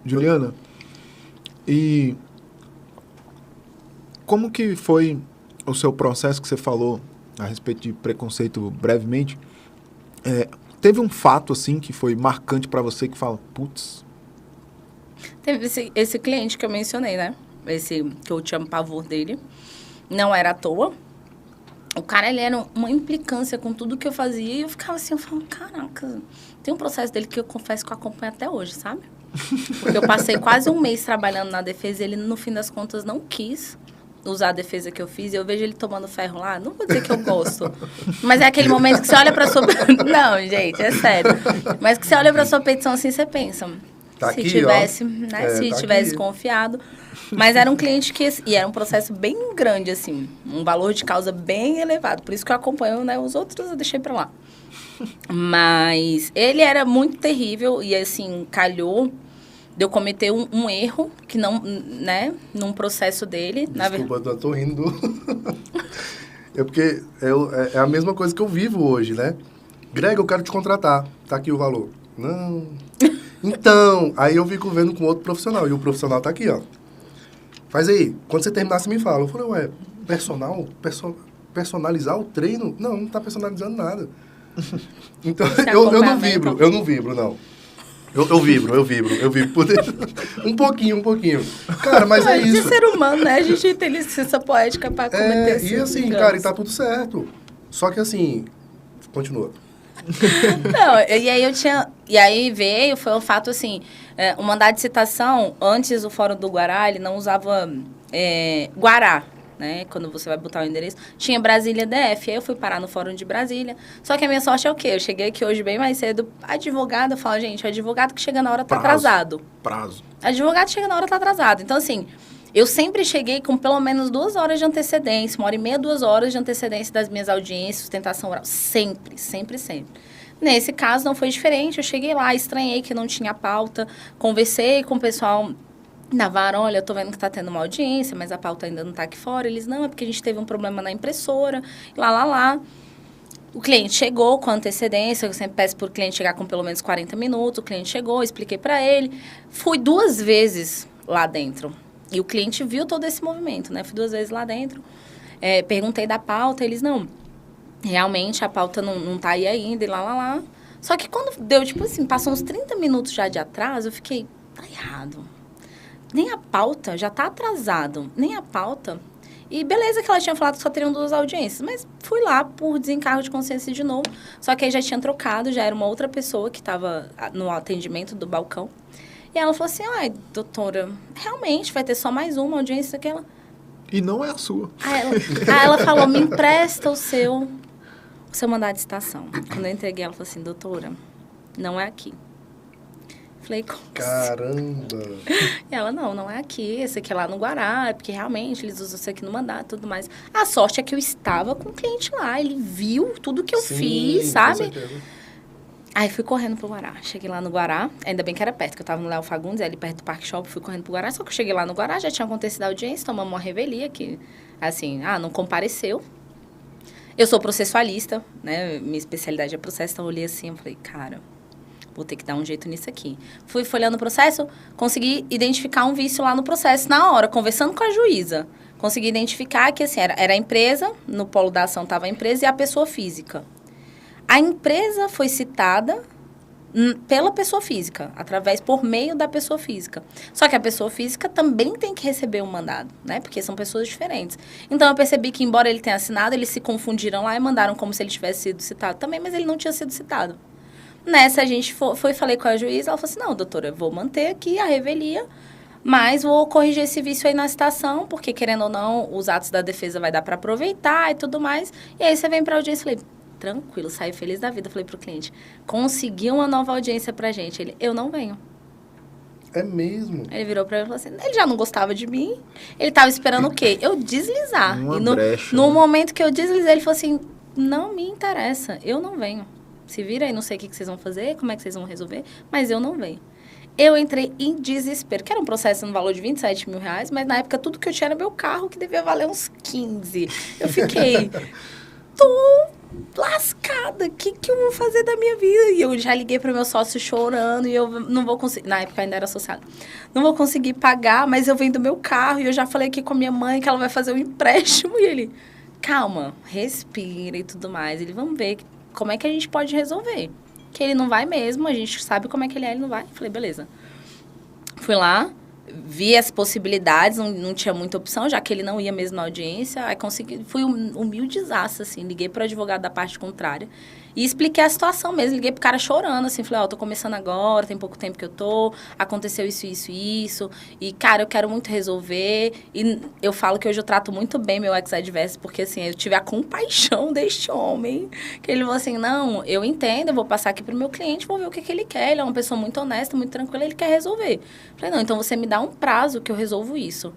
Juliana, e como que foi o seu processo que você falou a respeito de preconceito brevemente? Teve um fato, assim, que foi marcante pra você que fala, putz... Teve esse cliente que eu mencionei, né? Esse que eu tinha pavor dele. Não era à toa. O cara, ele era uma implicância com tudo que eu fazia. E eu ficava assim, eu falava, caraca... Tem um processo dele que eu confesso que eu acompanho até hoje, sabe? Porque eu passei quase um mês trabalhando na defesa e ele, no fim das contas, não quis usar a defesa que eu fiz. E eu vejo ele tomando ferro lá. Não vou dizer que eu gosto. Mas é aquele momento que você olha pra sua... Não, gente, é sério. Mas que você olha pra sua petição assim, você pensa... Tá se aqui, tivesse, ó. né? Se tá tivesse aqui. confiado. Mas era um cliente que... E era um processo bem grande, assim. Um valor de causa bem elevado. Por isso que eu acompanho, né? Os outros eu deixei pra lá. Mas ele era muito terrível. E, assim, calhou de eu cometer um erro que não... Né? Num processo dele. Desculpa, eu tô rindo. É porque é a mesma coisa que eu vivo hoje, né? Greg, eu quero te contratar. Tá aqui o valor. Não... Então, aí eu fico vendo com outro profissional. E o profissional tá aqui, ó. Faz aí. Quando você terminar, você me fala. Eu falei, ué, personalizar o treino? Não tá personalizando nada. Então, eu não vibro, não. Eu vibro por dentro. Um pouquinho. Cara, mas é isso. De ser humano, né? A gente tem licença poética pra cometer isso. E assim, cara, e tá tudo certo. Só que assim, continua. Não, e aí eu tinha... E aí veio, foi um fato assim... o mandado de citação, antes o Fórum do Guará, ele não usava Guará, né? Quando você vai botar o endereço. Tinha Brasília DF. Aí eu fui parar no Fórum de Brasília. Só que a minha sorte é o quê? Eu cheguei aqui hoje bem mais cedo. Advogado, eu falo, gente, o advogado que chega na hora tá atrasado. Prazo. Advogado chega na hora tá atrasado. Então, assim... Eu sempre cheguei com pelo menos 2 horas de antecedência, 1h30, 2 horas de antecedência das minhas audiências, sustentação oral. Sempre. Nesse caso, não foi diferente. Eu cheguei lá, estranhei que não tinha pauta, conversei com o pessoal da vara, olha, eu tô vendo que tá tendo uma audiência, mas a pauta ainda não tá aqui fora. Eles, não, é porque a gente teve um problema na impressora, lá. O cliente chegou com antecedência, eu sempre peço pro cliente chegar com pelo menos 40 minutos. O cliente chegou, expliquei para ele. Fui 2 vezes lá dentro. E o cliente viu todo esse movimento, né? Fui 2 vezes lá dentro, perguntei da pauta, eles, não, realmente a pauta não tá aí ainda, e lá. Só que quando deu, tipo assim, passou uns 30 minutos já de atraso, eu fiquei, tá errado. Nem a pauta, já tá atrasado, nem a pauta. E beleza que ela tinha falado que só teriam 2 audiências, mas fui lá por desencargo de consciência de novo, só que aí já tinha trocado, já era uma outra pessoa que estava no atendimento do balcão. E ela falou assim, ai, doutora, realmente vai ter só mais uma audiência daquela. E não é a sua. Aí ela falou, me empresta o seu mandado de citação. Quando eu entreguei, ela falou assim, doutora, não é aqui. Falei, como Caramba! E ela, não é aqui, esse aqui é lá no Guará, é porque realmente eles usam isso aqui no mandato e tudo mais. A sorte é que eu estava com o cliente lá, ele viu tudo que eu fiz, sabe? Com certeza. Aí fui correndo pro Guará. Cheguei lá no Guará, ainda bem que era perto, que eu tava no Léo Fagundes, ali perto do Parque Shopping, fui correndo pro Guará. Só que eu cheguei lá no Guará, já tinha acontecido a audiência, tomamos uma revelia que, assim, não compareceu. Eu sou processualista, né? Minha especialidade é processo, então eu olhei assim, eu falei, cara, vou ter que dar um jeito nisso aqui. Fui folhando o processo, consegui identificar um vício lá no processo, na hora, conversando com a juíza. Consegui identificar que, assim, era a empresa, no polo da ação estava a empresa e a pessoa física. A empresa foi citada pela pessoa física, por meio da pessoa física. Só que a pessoa física também tem que receber um mandado, né? Porque são pessoas diferentes. Então, eu percebi que, embora ele tenha assinado, eles se confundiram lá e mandaram como se ele tivesse sido citado também, mas ele não tinha sido citado. Nessa, a gente falei com a juíza, ela falou assim, não, doutora, eu vou manter aqui a revelia, mas vou corrigir esse vício aí na citação, porque, querendo ou não, os atos da defesa vai dar para aproveitar e tudo mais. E aí, você vem para a audiência e falei, tranquilo, saí feliz da vida. Falei pro cliente, consegui uma nova audiência pra gente. Ele, eu não venho. É mesmo? Ele virou pra mim e falou assim, ele já não gostava de mim, ele tava esperando o quê? Eu deslizar. Uma E brecha, no né? momento que eu deslizei, ele falou assim, não me interessa, eu não venho. Se vira aí, não sei o que vocês vão fazer, como é que vocês vão resolver, mas eu não venho. Eu entrei em desespero, que era um processo no valor de 27 mil reais, mas na época tudo que eu tinha era meu carro, que devia valer uns 15. Eu fiquei... lascada, o que eu vou fazer da minha vida? E eu já liguei pro meu sócio chorando e eu não vou conseguir, na época ainda era associado, não vou conseguir pagar, mas eu vendo meu carro e eu já falei aqui com a minha mãe que ela vai fazer um empréstimo. E ele, calma, respira e tudo mais. Ele, vamos ver como é que a gente pode resolver. Que ele não vai mesmo, a gente sabe como é que ele não vai. Eu falei, beleza. Fui lá, vi as possibilidades, não tinha muita opção, já que ele não ia mesmo na audiência. Aí consegui, fui humildezaça, assim, liguei pro advogado da parte contrária e expliquei a situação mesmo. Liguei pro cara chorando, assim, falei, tô começando agora, tem pouco tempo que eu tô, aconteceu isso, e, cara, eu quero muito resolver. E eu falo que hoje eu trato muito bem meu ex-adverso, porque, assim, eu tive a compaixão deste homem, que ele falou assim, não, eu entendo, eu vou passar aqui pro meu cliente, vou ver o que ele quer, ele é uma pessoa muito honesta, muito tranquila, ele quer resolver. Falei, não, então você me dá um prazo que eu resolvo isso.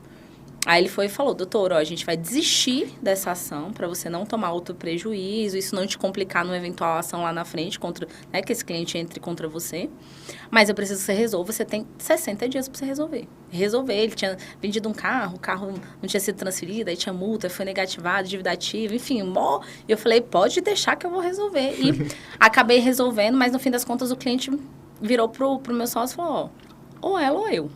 Aí ele foi e falou, doutor, a gente vai desistir dessa ação para você não tomar outro prejuízo, isso não te complicar numa eventual ação lá na frente, contra, né, que esse cliente entre contra você. Mas eu preciso que você resolva, você tem 60 dias para você resolver. Ele tinha vendido um carro, o carro não tinha sido transferido, aí tinha multa, foi negativado, dívida ativa, enfim, e eu falei, pode deixar que eu vou resolver. E acabei resolvendo, mas no fim das contas o cliente virou pro meu sócio e falou, ou ela ou eu.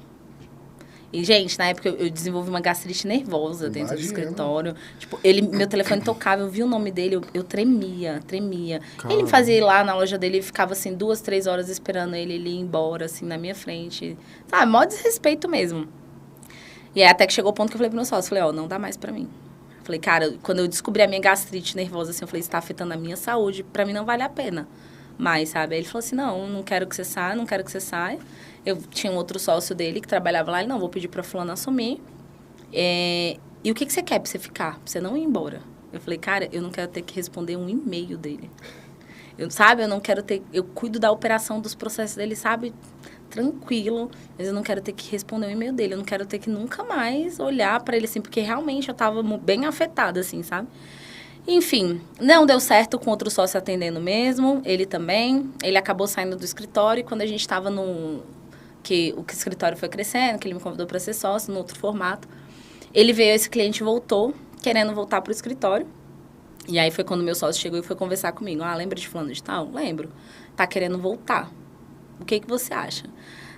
E, gente, na época eu desenvolvi uma gastrite nervosa dentro do escritório. Tipo, meu telefone tocava, eu vi o nome dele, eu tremia. Caramba. Ele me fazia ir lá na loja dele e ficava, assim, 2, 3 horas esperando ele ir embora, assim, na minha frente. Sabe, maior desrespeito mesmo. E aí, até que chegou o ponto que eu falei pro meu sócio, falei, não dá mais pra mim. Falei, cara, quando eu descobri a minha gastrite nervosa, assim, eu falei, isso tá afetando a minha saúde, pra mim não vale a pena. Mas, sabe, aí ele falou assim, não quero que você saia, Eu tinha um outro sócio dele que trabalhava lá, ele, não, vou pedir pra fulano assumir. E o que você quer pra você ficar? Pra você não ir embora. Eu falei, cara, eu não quero ter que responder um e-mail dele. Eu não quero ter... Eu cuido da operação dos processos dele, sabe? Tranquilo, mas eu não quero ter que responder o e-mail dele. Eu não quero ter que nunca mais olhar pra ele, assim, porque realmente eu tava bem afetada, assim, sabe? Enfim, não deu certo com outro sócio atendendo mesmo, ele também. Ele acabou saindo do escritório e quando a gente estava que o escritório foi crescendo, que ele me convidou para ser sócio, no outro formato. Ele veio, esse cliente voltou, querendo voltar para o escritório. E aí foi quando meu sócio chegou e foi conversar comigo. Lembra de fulano de tal? Lembro. Tá querendo voltar. O que você acha?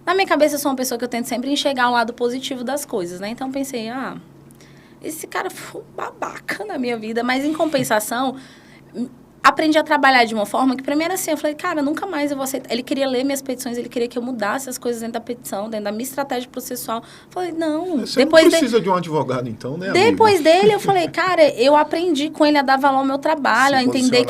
Na minha cabeça, eu sou uma pessoa que eu tento sempre enxergar o lado positivo das coisas, né? Então, pensei, esse cara foi um babaca na minha vida. Mas, em compensação, aprendi a trabalhar de uma forma que, primeiro assim, eu falei, cara, nunca mais eu vou aceitar. Ele queria ler minhas petições, ele queria que eu mudasse as coisas dentro da petição, dentro da minha estratégia processual. Eu falei, não. Você depois não precisa de um advogado, então, né, depois dele, eu falei, cara, eu aprendi com ele a dar valor ao meu trabalho, a entender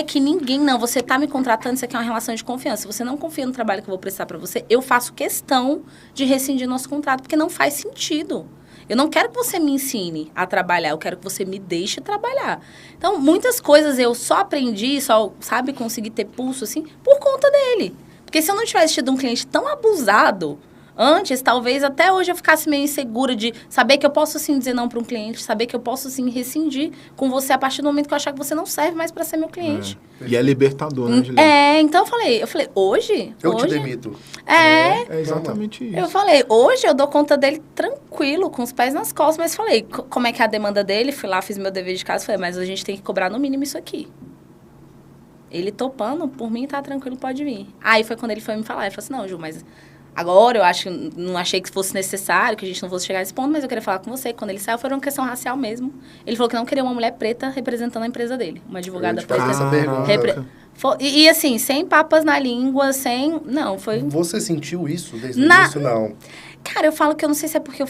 que ninguém, não, você tá me contratando, isso aqui é uma relação de confiança. Se você não confia no trabalho que eu vou prestar para você, eu faço questão de rescindir nosso contrato, porque não faz sentido. Eu não quero que você me ensine a trabalhar, eu quero que você me deixe trabalhar. Então, muitas coisas eu só aprendi, sabe, consegui ter pulso, assim, por conta dele. Porque se eu não tivesse tido um cliente tão abusado antes, talvez até hoje eu ficasse meio insegura de saber que eu posso, sim, dizer não para um cliente, saber que eu posso, sim, rescindir com você a partir do momento que eu achar que você não serve mais para ser meu cliente. E é libertador, né, Juliana? Então eu falei, hoje... Eu te demito. É exatamente isso. Eu falei, hoje eu dou conta dele tranquilo, com os pés nas costas, mas falei, como é que é a demanda dele? Fui lá, fiz meu dever de casa, falei, mas a gente tem que cobrar no mínimo isso aqui. Ele topando, por mim, tá tranquilo, pode vir. Aí foi quando ele foi me falar, ele falou assim, não, Ju, mas... Agora, não achei que fosse necessário, que a gente não fosse chegar a esse ponto, mas eu queria falar com você. Quando ele saiu, foi uma questão racial mesmo. Ele falou que não queria uma mulher preta representando a empresa dele. Uma advogada preta. E assim, sem papas na língua, sem... Não, foi... Você sentiu isso desde o início, não? Cara, eu falo que eu não sei se é porque eu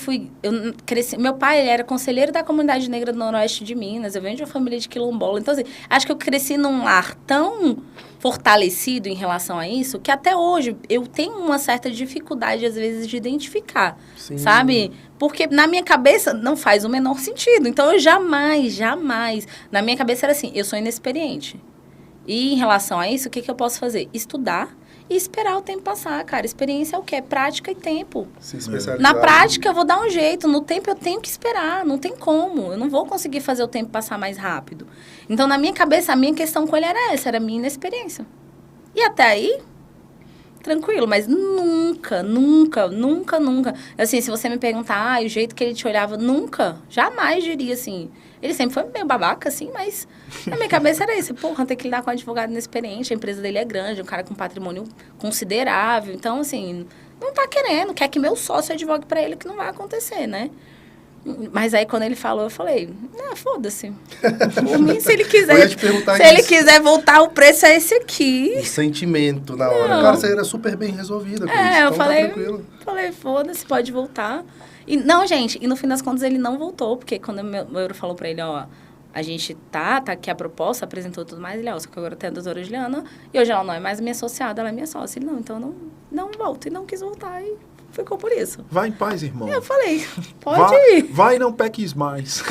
cresci... Meu pai, ele era conselheiro da comunidade negra do Noroeste de Minas. Eu venho de uma família de quilombola. Então, assim, acho que eu cresci num lar tão fortalecido em relação a isso, que até hoje eu tenho uma certa dificuldade, às vezes, de identificar, sabe? Porque na minha cabeça não faz o menor sentido. Então, eu jamais... Na minha cabeça era assim, eu sou inexperiente. E em relação a isso, o que eu posso fazer? Estudar e esperar o tempo passar, cara. Experiência é o quê? É prática e tempo. Se especializar. Na prática, eu vou dar um jeito. No tempo, eu tenho que esperar. Não tem como. Eu não vou conseguir fazer o tempo passar mais rápido. Então, na minha cabeça, a minha questão com ele era essa. Era a minha inexperiência. E até aí, tranquilo, mas nunca, nunca, nunca, nunca. Assim, se você me perguntar, o jeito que ele te olhava, nunca, jamais diria assim. Ele sempre foi meio babaca, assim, mas na minha cabeça era isso. Porra, tem que lidar com um advogado inexperiente, a empresa dele é grande, um cara com patrimônio considerável. Então, assim, não tá querendo, quer que meu sócio advogue pra ele, que não vai acontecer, né? Mas aí, quando ele falou, eu falei, foda-se. Por mim, se ele quiser, ele quiser voltar, o preço é esse aqui. O sentimento na hora. Cara, você era super bem resolvida com isso. Eu então falei, foda-se, pode voltar. E, não, gente, e no fim das contas ele não voltou, porque quando o meu euro falou pra ele, ó, a gente tá aqui a proposta, apresentou tudo mais, ele, ó, só que agora tem a doutora Juliana, e hoje ela não é mais minha associada, ela é minha sócia. Ele, não, então não volta. E não quis voltar, e ficou por isso. Vai em paz, irmão. Eu falei, pode ir. Vai e não peques mais.